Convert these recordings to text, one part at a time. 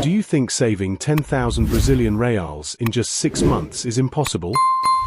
Do you think saving 10,000 Brazilian reals in just 6 months is impossible?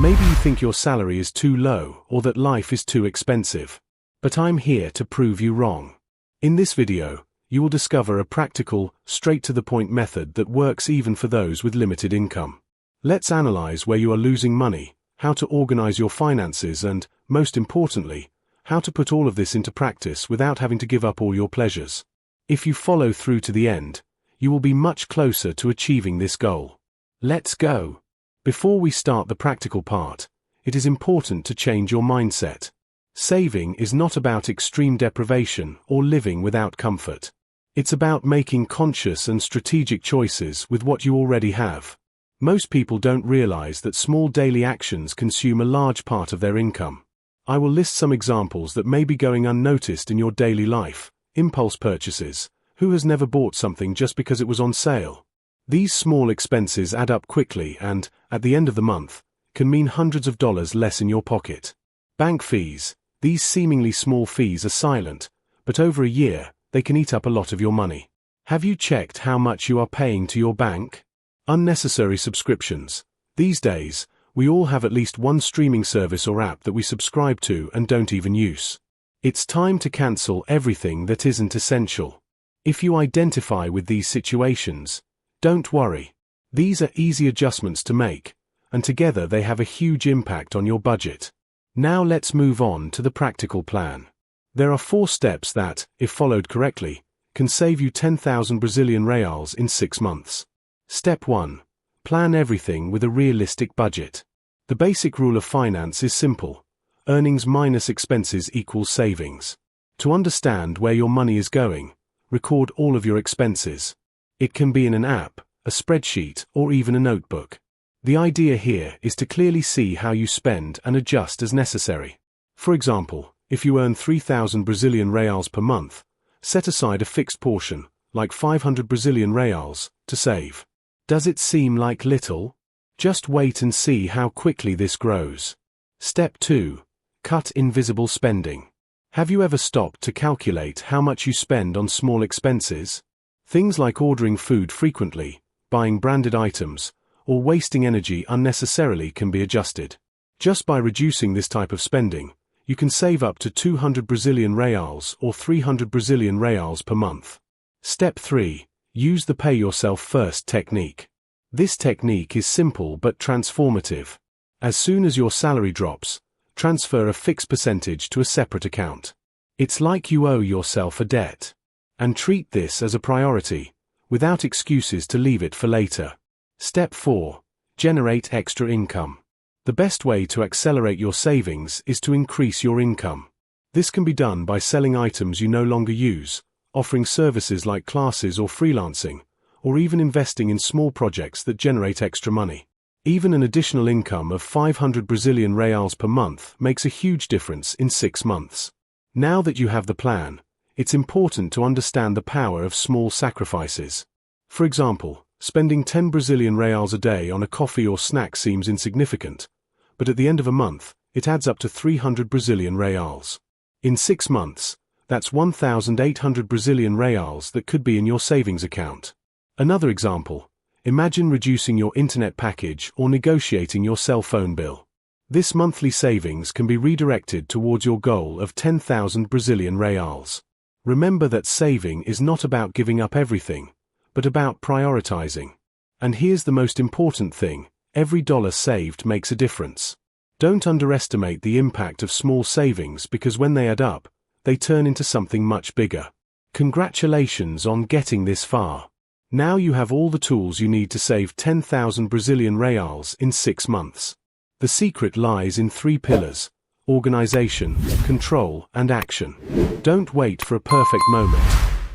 Maybe you think your salary is too low or that life is too expensive. But I'm here to prove you wrong. In this video, you will discover a practical, straight-to-the-point method that works even for those with limited income. Let's analyze where you are losing money, how to organize your finances and, most importantly, how to put all of this into practice without having to give up all your pleasures. If you follow through to the end, you will be much closer to achieving this goal. Let's go. Before we start the practical part, it is important to change your mindset. Saving is not about extreme deprivation or living without comfort. It's about making conscious and strategic choices with what you already have. Most people don't realize that small daily actions consume a large part of their income. I will list some examples that may be going unnoticed in your daily life. Impulse purchases. Who has never bought something just because it was on sale? These small expenses add up quickly and, at the end of the month, can mean hundreds of dollars less in your pocket. Bank fees. These seemingly small fees are silent, but over a year, they can eat up a lot of your money. Have you checked how much you are paying to your bank? Unnecessary subscriptions. These days, we all have at least one streaming service or app that we subscribe to and don't even use. It's time to cancel everything that isn't essential. If you identify with these situations, don't worry. These are easy adjustments to make, and together they have a huge impact on your budget. Now let's move on to the practical plan. There are 4 steps that, if followed correctly, can save you 10,000 Brazilian reals in 6 months. Step 1. Plan everything with a realistic budget. The basic rule of finance is simple. Earnings minus expenses equals savings. To understand where your money is going, record all of your expenses. It can be in an app, a spreadsheet, or even a notebook. The idea here is to clearly see how you spend and adjust as necessary. For example, if you earn 3,000 Brazilian reals per month, set aside a fixed portion, like 500 Brazilian reals, to save. Does it seem like little? Just wait and see how quickly this grows. Step 2. Cut invisible spending. Have you ever stopped to calculate how much you spend on small expenses? Things like ordering food frequently, buying branded items, or wasting energy unnecessarily can be adjusted. Just by reducing this type of spending, you can save up to 200 Brazilian reals or 300 Brazilian reals per month. Step 3. Use the pay yourself first technique. This technique is simple but transformative. As soon as your salary drops, transfer a fixed percentage to a separate account. It's like you owe yourself a debt. And treat this as a priority, without excuses to leave it for later. Step 4. Generate extra income. The best way to accelerate your savings is to increase your income. This can be done by selling items you no longer use, offering services like classes or freelancing, or even investing in small projects that generate extra money. Even an additional income of 500 Brazilian reals per month makes a huge difference in 6 months. Now that you have the plan, it's important to understand the power of small sacrifices. For example, spending 10 Brazilian reals a day on a coffee or snack seems insignificant, but at the end of a month, it adds up to 300 Brazilian reals. In 6 months, that's 1,800 Brazilian reals that could be in your savings account. Another example. Imagine reducing your internet package or negotiating your cell phone bill. This monthly savings can be redirected towards your goal of 10,000 Brazilian reals. Remember that saving is not about giving up everything, but about prioritizing. And here's the most important thing, every dollar saved makes a difference. Don't underestimate the impact of small savings because when they add up, they turn into something much bigger. Congratulations on getting this far. Now you have all the tools you need to save 10,000 Brazilian reals in 6 months. The secret lies in 3 pillars: organization, control, and action. Don't wait for a perfect moment.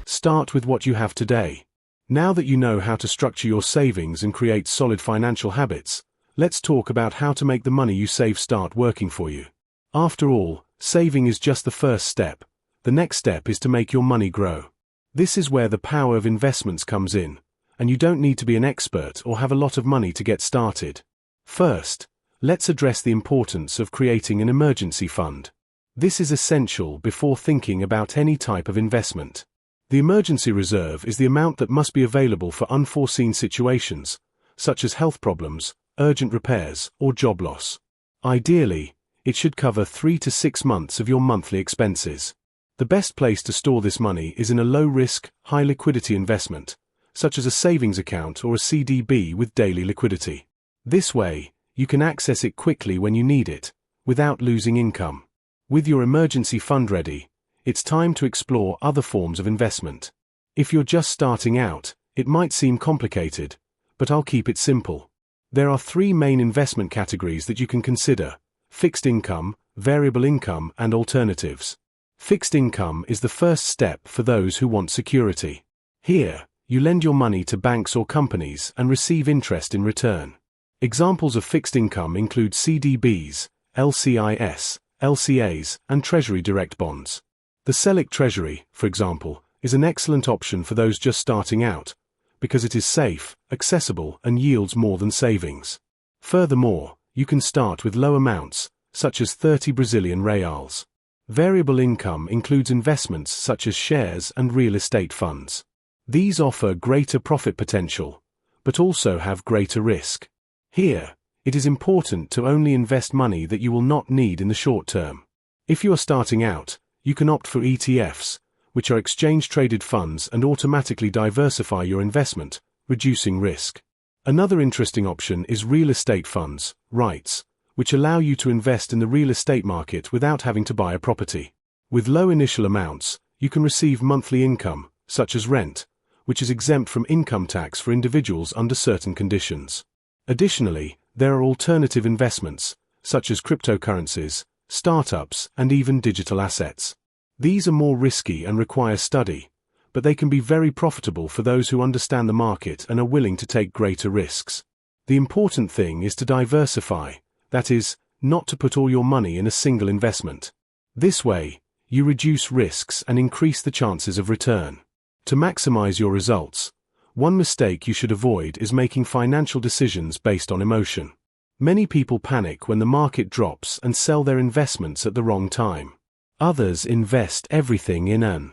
Start with what you have today. Now that you know how to structure your savings and create solid financial habits, let's talk about how to make the money you save start working for you. After all, saving is just the first step. The next step is to make your money grow. This is where the power of investments comes in, and you don't need to be an expert or have a lot of money to get started. First, let's address the importance of creating an emergency fund. This is essential before thinking about any type of investment. The emergency reserve is the amount that must be available for unforeseen situations, such as health problems, urgent repairs, or job loss. Ideally, it should cover 3 to 6 months of your monthly expenses. The best place to store this money is in a low-risk, high-liquidity investment, such as a savings account or a CDB with daily liquidity. This way, you can access it quickly when you need it, without losing income. With your emergency fund ready, it's time to explore other forms of investment. If you're just starting out, it might seem complicated, but I'll keep it simple. There are 3 main investment categories that you can consider: fixed income, variable income, and alternatives. Fixed income is the first step for those who want security. Here, you lend your money to banks or companies and receive interest in return. Examples of fixed income include CDBs, LCIS, LCAs, and Treasury Direct Bonds. The Selic Treasury, for example, is an excellent option for those just starting out, because it is safe, accessible, and yields more than savings. Furthermore, you can start with low amounts, such as 30 Brazilian reals. Variable income includes investments such as shares and real estate funds. These offer greater profit potential, but also have greater risk. Here, it is important to only invest money that you will not need in the short term. If you are starting out, you can opt for ETFs, which are exchange-traded funds and automatically diversify your investment, reducing risk. Another interesting option is real estate funds, REITs, which allow you to invest in the real estate market without having to buy a property. With low initial amounts, you can receive monthly income, such as rent, which is exempt from income tax for individuals under certain conditions. Additionally, there are alternative investments, such as cryptocurrencies, startups, and even digital assets. These are more risky and require study, but they can be very profitable for those who understand the market and are willing to take greater risks. The important thing is to diversify. That is, not to put all your money in a single investment. This way, you reduce risks and increase the chances of return. To maximize your results, one mistake you should avoid is making financial decisions based on emotion. Many people panic when the market drops and sell their investments at the wrong time. Others invest everything in an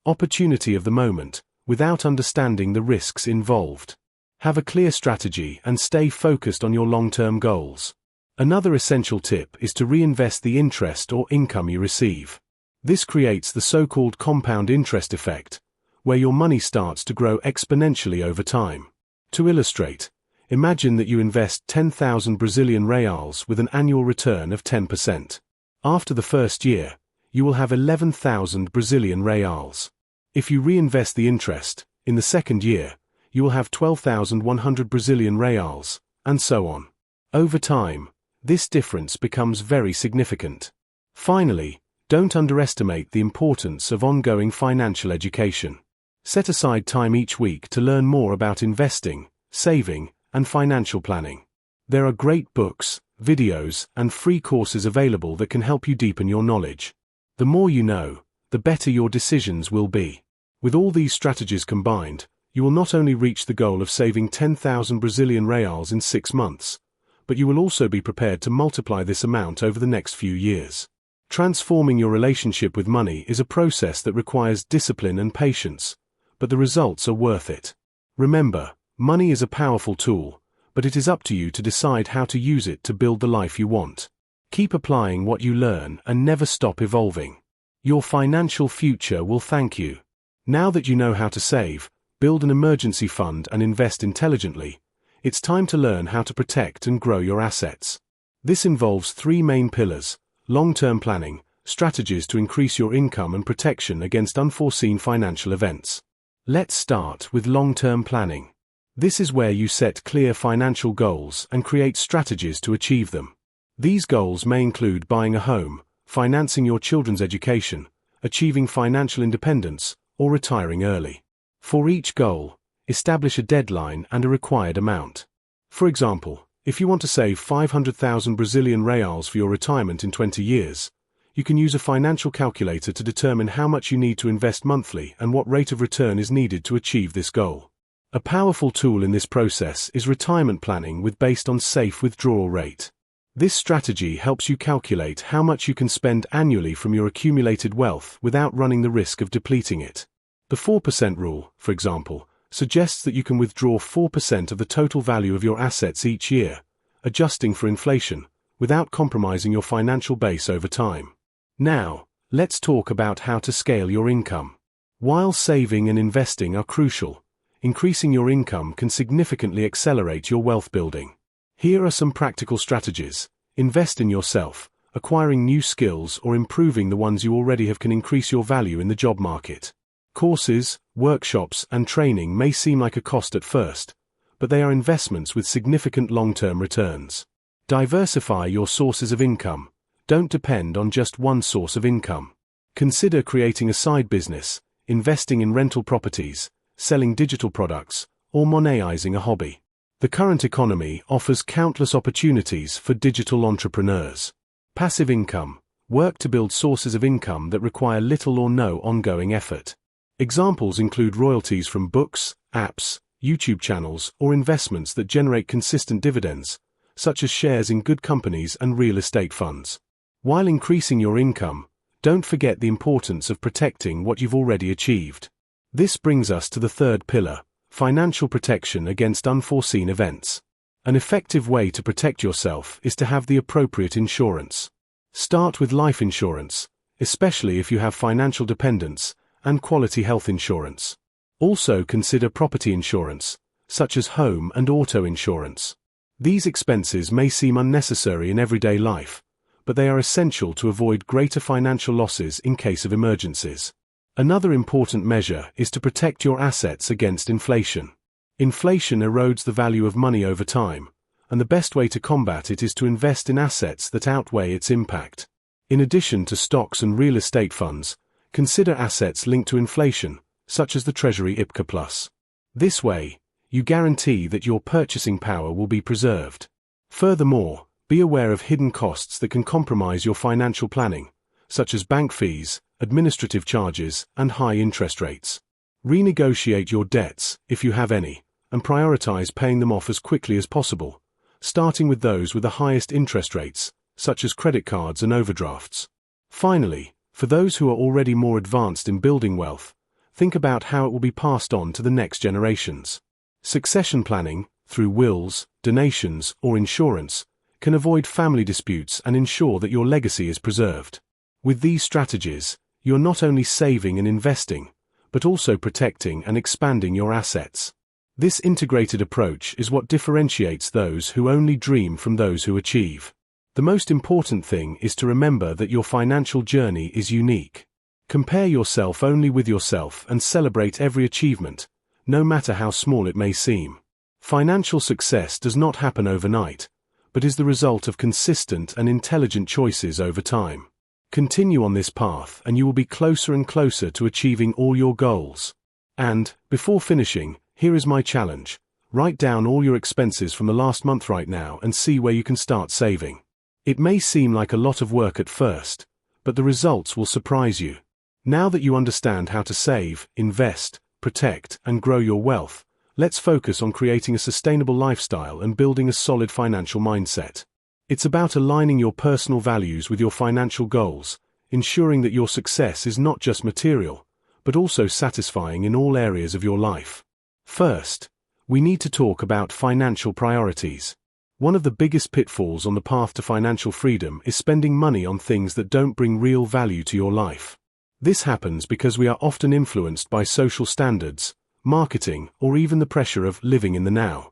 opportunity of the moment, without understanding the risks involved. Have a clear strategy and stay focused on your long-term goals. Another essential tip is to reinvest the interest or income you receive. This creates the so-called compound interest effect, where your money starts to grow exponentially over time. To illustrate, imagine that you invest 10,000 Brazilian reals with an annual return of 10%. After the first year, you will have 11,000 Brazilian reals. If you reinvest the interest, in the second year, you will have 12,100 Brazilian reals, and so on. Over time, this difference becomes very significant. Finally, don't underestimate the importance of ongoing financial education. Set aside time each week to learn more about investing, saving, and financial planning. There are great books, videos, and free courses available that can help you deepen your knowledge. The more you know, the better your decisions will be. With all these strategies combined, you will not only reach the goal of saving 10,000 Brazilian reals in 6 months, but you will also be prepared to multiply this amount over the next few years. Transforming your relationship with money is a process that requires discipline and patience, but the results are worth it. Remember, money is a powerful tool, but it is up to you to decide how to use it to build the life you want. Keep applying what you learn and never stop evolving. Your financial future will thank you. Now that you know how to save, build an emergency fund and invest intelligently, it's time to learn how to protect and grow your assets. This involves 3 main pillars: long-term planning, strategies to increase your income and protection against unforeseen financial events. Let's start with long-term planning. This is where you set clear financial goals and create strategies to achieve them. These goals may include buying a home, financing your children's education, achieving financial independence, or retiring early. For each goal, establish a deadline and a required amount. For example, if you want to save 500,000 Brazilian reals for your retirement in 20 years, you can use a financial calculator to determine how much you need to invest monthly and what rate of return is needed to achieve this goal. A powerful tool in this process is retirement planning based on safe withdrawal rate. This strategy helps you calculate how much you can spend annually from your accumulated wealth without running the risk of depleting it. The 4% rule, for example, suggests that you can withdraw 4% of the total value of your assets each year, adjusting for inflation, without compromising your financial base over time. Now, let's talk about how to scale your income. While saving and investing are crucial, increasing your income can significantly accelerate your wealth building. Here are some practical strategies. Invest in yourself. Acquiring new skills or improving the ones you already have can increase your value in the job market. Courses, workshops, and training may seem like a cost at first, but they are investments with significant long-term returns. Diversify your sources of income. Don't depend on just one source of income. Consider creating a side business, investing in rental properties, selling digital products, or monetizing a hobby. The current economy offers countless opportunities for digital entrepreneurs. Passive income. Work to build sources of income that require little or no ongoing effort. Examples include royalties from books, apps, YouTube channels, or investments that generate consistent dividends, such as shares in good companies and real estate funds. While increasing your income, don't forget the importance of protecting what you've already achieved. This brings us to the third pillar, financial protection against unforeseen events. An effective way to protect yourself is to have the appropriate insurance. Start with life insurance, especially if you have financial dependents, and quality health insurance. Also consider property insurance, such as home and auto insurance. These expenses may seem unnecessary in everyday life, but they are essential to avoid greater financial losses in case of emergencies. Another important measure is to protect your assets against inflation. Inflation erodes the value of money over time, and the best way to combat it is to invest in assets that outweigh its impact. In addition to stocks and real estate funds, consider assets linked to inflation, such as the Treasury IPCA Plus. This way, you guarantee that your purchasing power will be preserved. Furthermore, be aware of hidden costs that can compromise your financial planning, such as bank fees, administrative charges, and high interest rates. Renegotiate your debts, if you have any, and prioritize paying them off as quickly as possible, starting with those with the highest interest rates, such as credit cards and overdrafts. Finally, for those who are already more advanced in building wealth, think about how it will be passed on to the next generations. Succession planning, through wills, donations, or insurance, can avoid family disputes and ensure that your legacy is preserved. With these strategies, you're not only saving and investing, but also protecting and expanding your assets. This integrated approach is what differentiates those who only dream from those who achieve. The most important thing is to remember that your financial journey is unique. Compare yourself only with yourself and celebrate every achievement, no matter how small it may seem. Financial success does not happen overnight, but is the result of consistent and intelligent choices over time. Continue on this path and you will be closer and closer to achieving all your goals. And, before finishing, here is my challenge. Write down all your expenses from the last month right now and see where you can start saving. It may seem like a lot of work at first, but the results will surprise you. Now that you understand how to save, invest, protect, and grow your wealth, let's focus on creating a sustainable lifestyle and building a solid financial mindset. It's about aligning your personal values with your financial goals, ensuring that your success is not just material, but also satisfying in all areas of your life. First, we need to talk about financial priorities. One of the biggest pitfalls on the path to financial freedom is spending money on things that don't bring real value to your life. This happens because we are often influenced by social standards, marketing, or even the pressure of living in the now.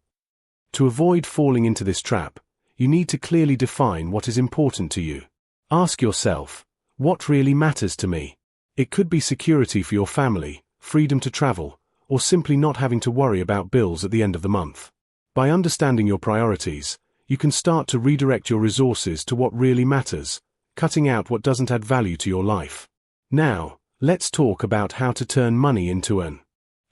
To avoid falling into this trap, you need to clearly define what is important to you. Ask yourself, what really matters to me? It could be security for your family, freedom to travel, or simply not having to worry about bills at the end of the month. By understanding your priorities, you can start to redirect your resources to what really matters, cutting out what doesn't add value to your life. Now, let's talk about how to turn money into an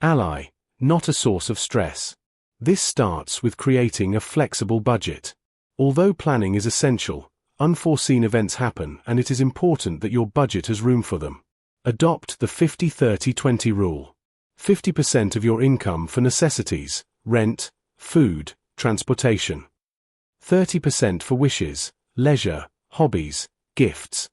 ally, not a source of stress. This starts with creating a flexible budget. Although planning is essential, unforeseen events happen and it is important that your budget has room for them. Adopt the 50-30-20 rule. 50% of your income for necessities, rent, food, transportation. 30% for wishes, leisure, hobbies, gifts.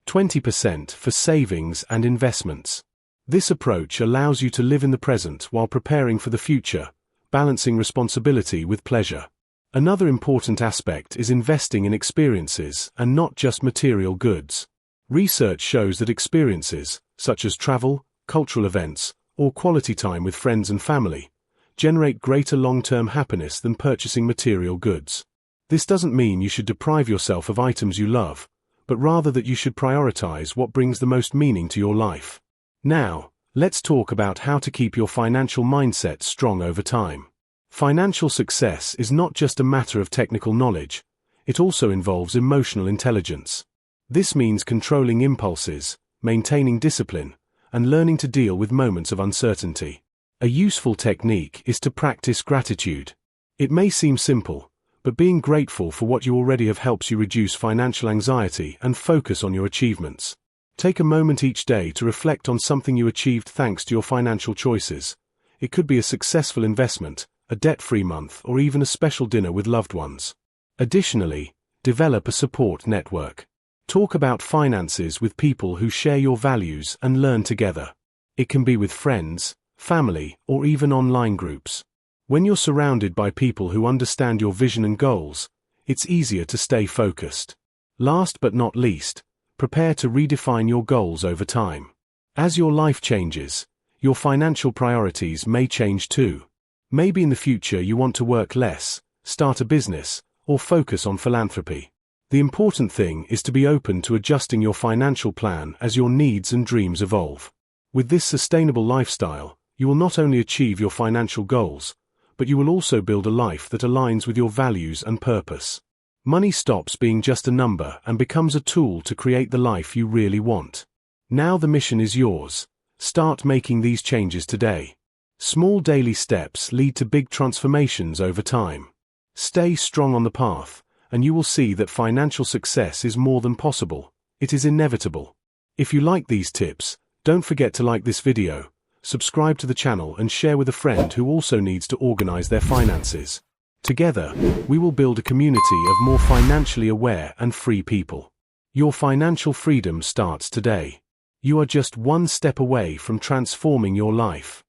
20% for savings and investments. This approach allows you to live in the present while preparing for the future, balancing responsibility with pleasure. Another important aspect is investing in experiences and not just material goods. Research shows that experiences, such as travel, cultural events, or quality time with friends and family, generate greater long-term happiness than purchasing material goods. This doesn't mean you should deprive yourself of items you love, but rather that you should prioritize what brings the most meaning to your life. Now, let's talk about how to keep your financial mindset strong over time. Financial success is not just a matter of technical knowledge, it also involves emotional intelligence. This means controlling impulses, maintaining discipline, and learning to deal with moments of uncertainty. A useful technique is to practice gratitude. It may seem simple, but being grateful for what you already have helps you reduce financial anxiety and focus on your achievements. Take a moment each day to reflect on something you achieved thanks to your financial choices. It could be a successful investment, a debt-free month, or even a special dinner with loved ones. Additionally, develop a support network. Talk about finances with people who share your values and learn together. It can be with friends, family, or even online groups. When you're surrounded by people who understand your vision and goals, it's easier to stay focused. Last but not least, prepare to redefine your goals over time. As your life changes, your financial priorities may change too. Maybe in the future you want to work less, start a business, or focus on philanthropy. The important thing is to be open to adjusting your financial plan as your needs and dreams evolve. With this sustainable lifestyle, you will not only achieve your financial goals, but you will also build a life that aligns with your values and purpose. Money stops being just a number and becomes a tool to create the life you really want. Now the mission is yours. Start making these changes today. Small daily steps lead to big transformations over time. Stay strong on the path, and you will see that financial success is more than possible. It is inevitable. If you like these tips, don't forget to like this video, subscribe to the channel and share with a friend who also needs to organize their finances. Together, we will build a community of more financially aware and free people. Your financial freedom starts today. You are just one step away from transforming your life.